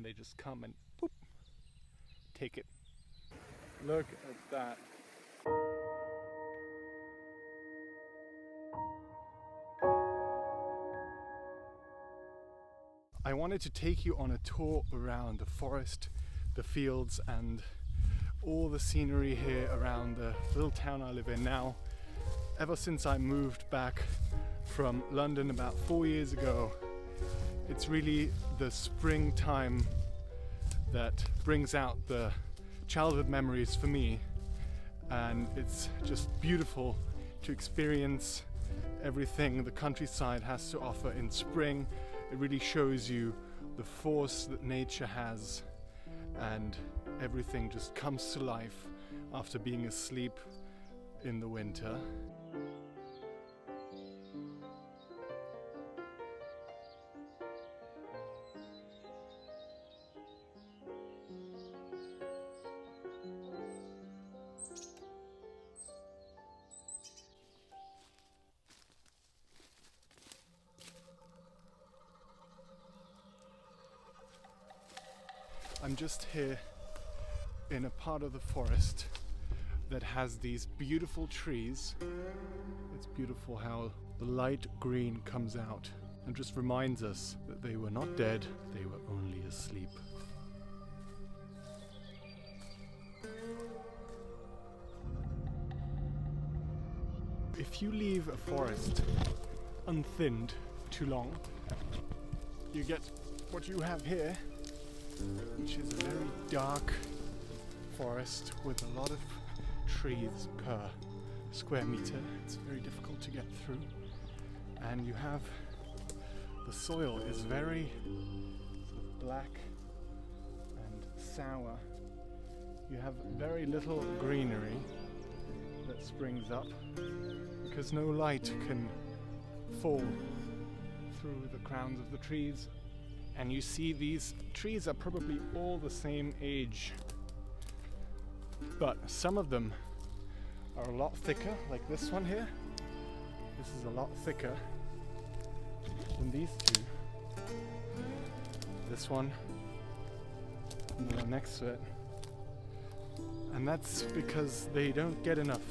and they just come and boop, take it. Look at that. I wanted to take you on a tour around the forest, the fields, and all the scenery here around the little town I live in now. Ever since I moved back from London about 4 years ago, it's really the springtime that brings out the childhood memories for me, and it's just beautiful to experience everything the countryside has to offer in spring. It really shows you the force that nature has, and everything just comes to life after being asleep in the winter. I'm just here in a part of the forest that has these beautiful trees. It's beautiful how the light green comes out and just reminds us that they were not dead, they were only asleep. If you leave a forest unthinned too long, you get what you have here, which is a very dark forest with a lot of trees per square meter. It's very difficult to get through, and you have the soil is very sort of black and sour. You have very little greenery that springs up because no light can fall through the crowns of the trees. And you see these trees are probably all the same age, but some of them are a lot thicker, like this one here. This is a lot thicker than these two. This one and the one next to it. And that's because they don't get enough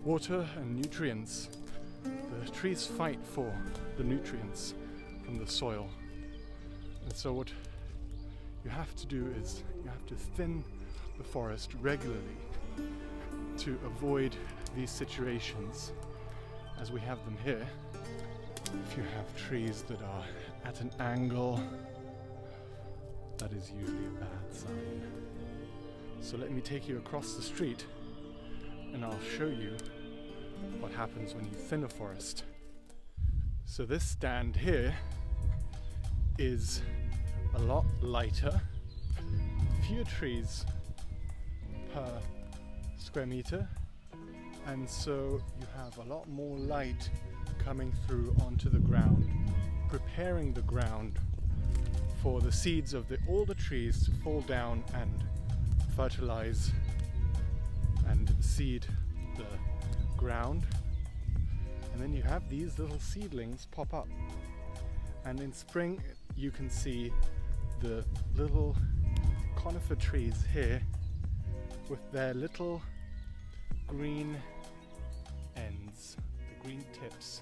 water and nutrients. The trees fight for the nutrients from the soil. And so what you have to do is you have to thin the forest regularly to avoid these situations as we have them here. If you have trees that are at an angle, that is usually a bad sign. So let me take you across the street and I'll show you what happens when you thin a forest. So this stand here is a lot lighter, fewer trees per square meter, and so you have a lot more light coming through onto the ground, preparing the ground for the seeds of all the trees to fall down and fertilize and seed the ground. And then you have these little seedlings pop up, and in spring you can see the little conifer trees here with their little green ends, the green tips,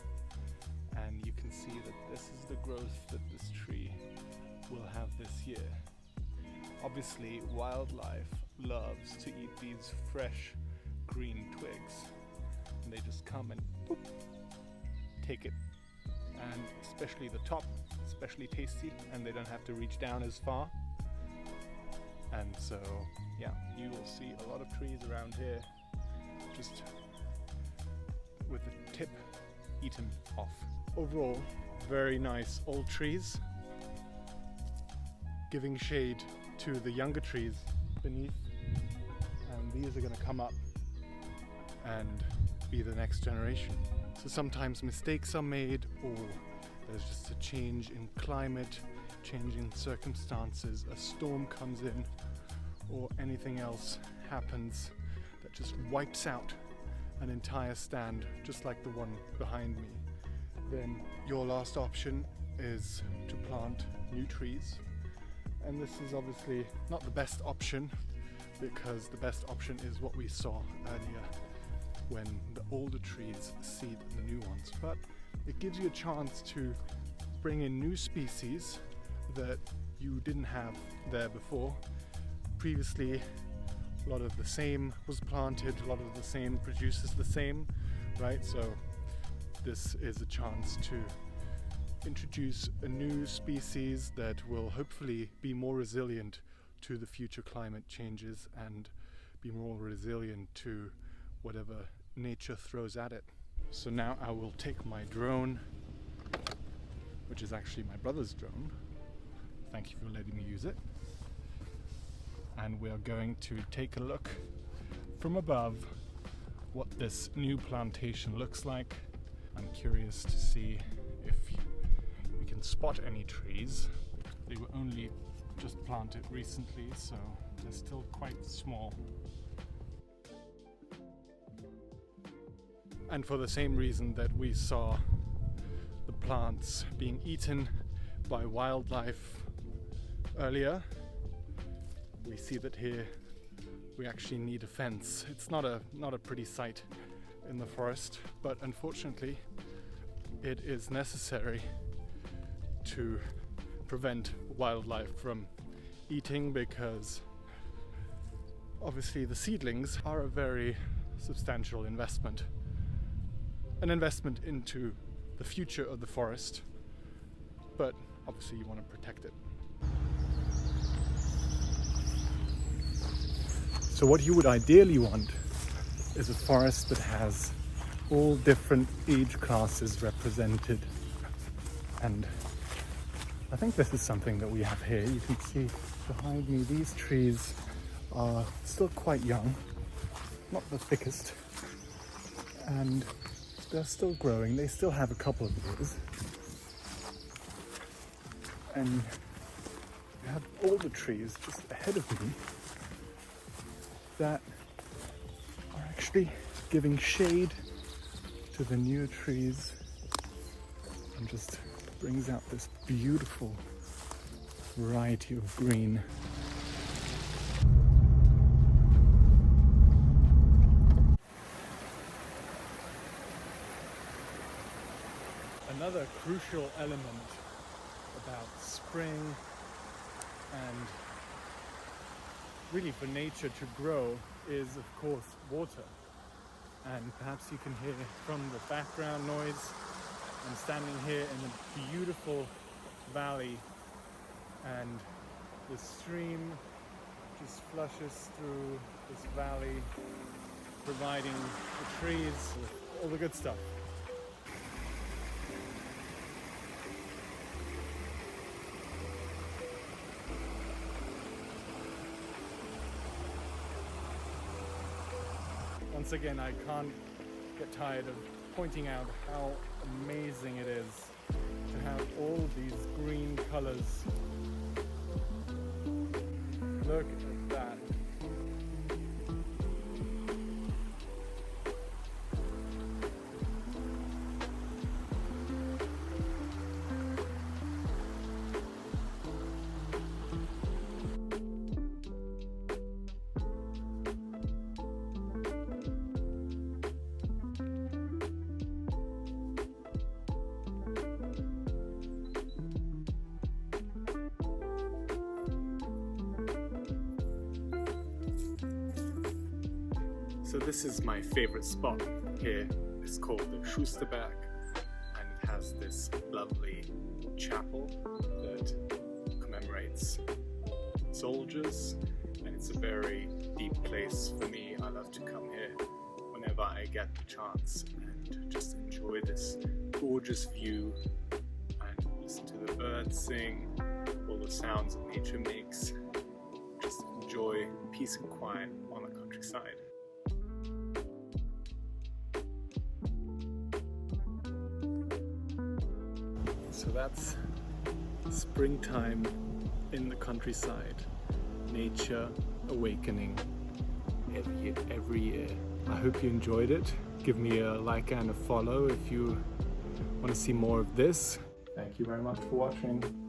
and you can see that this is the growth that this tree will have this year. Obviously, wildlife loves to eat these fresh green twigs, and they just come and boop, take it. And especially the top, especially tasty, and they don't have to reach down as far. And so, yeah, you will see a lot of trees around here just with the tip eaten off. Overall, very nice old trees, giving shade to the younger trees beneath, and these are going to come up and be the next generation. So sometimes mistakes are made, or there's just a change in climate, change in circumstances, a storm comes in, or anything else happens that just wipes out an entire stand, just like the one behind me. Then your last option is to plant new trees And this is obviously not the best option, because the best option is what we saw earlier when the older trees seed the new ones. But it gives you a chance to bring in new species that you didn't have there before. Previously, a lot of the same was planted, a lot of the same produces the same, right? So this is a chance to introduce a new species that will hopefully be more resilient to the future climate changes and be more resilient to whatever nature throws at it. So now I will take my drone, which is actually my brother's drone. Thank you for letting me use it. And we are going to take a look from above what this new plantation looks like. I'm curious to see if we can spot any trees. They were only just planted recently, so they're still quite small. And for the same reason that we saw the plants being eaten by wildlife earlier, we see that here we actually need a fence. It's not a pretty sight in the forest, but unfortunately it is necessary to prevent wildlife from eating, because obviously the seedlings are a very substantial investment. An investment into the future of the forest, but obviously you want to protect it. So what you would ideally want is a forest that has all different age classes represented, and I think this is something that we have here. You can see behind me these trees are still quite young, not the thickest, and they're still growing. They still have a couple of years, and you have all the trees just ahead of me that are actually giving shade to the newer trees, and just brings out this beautiful variety of green. Another crucial element about spring, and really for nature to grow, is of course water. And perhaps you can hear from the background noise, I'm standing here in a beautiful valley, and the stream just flushes through this valley, providing the trees with all the good stuff. Once again, I can't get tired of pointing out how amazing it is to have all these green colors. Look at that. So this is my favorite spot here. It's called the Schusterberg, and it has this lovely chapel that commemorates soldiers, and it's a very deep place for me. I love to come here whenever I get the chance and just enjoy this gorgeous view and listen to the birds sing, all the sounds that nature makes. Just enjoy peace and quiet on the countryside. So that's springtime in the countryside, nature awakening every year. I hope you enjoyed it. Give me a like and a follow if you want to see more of this. Thank you very much for watching.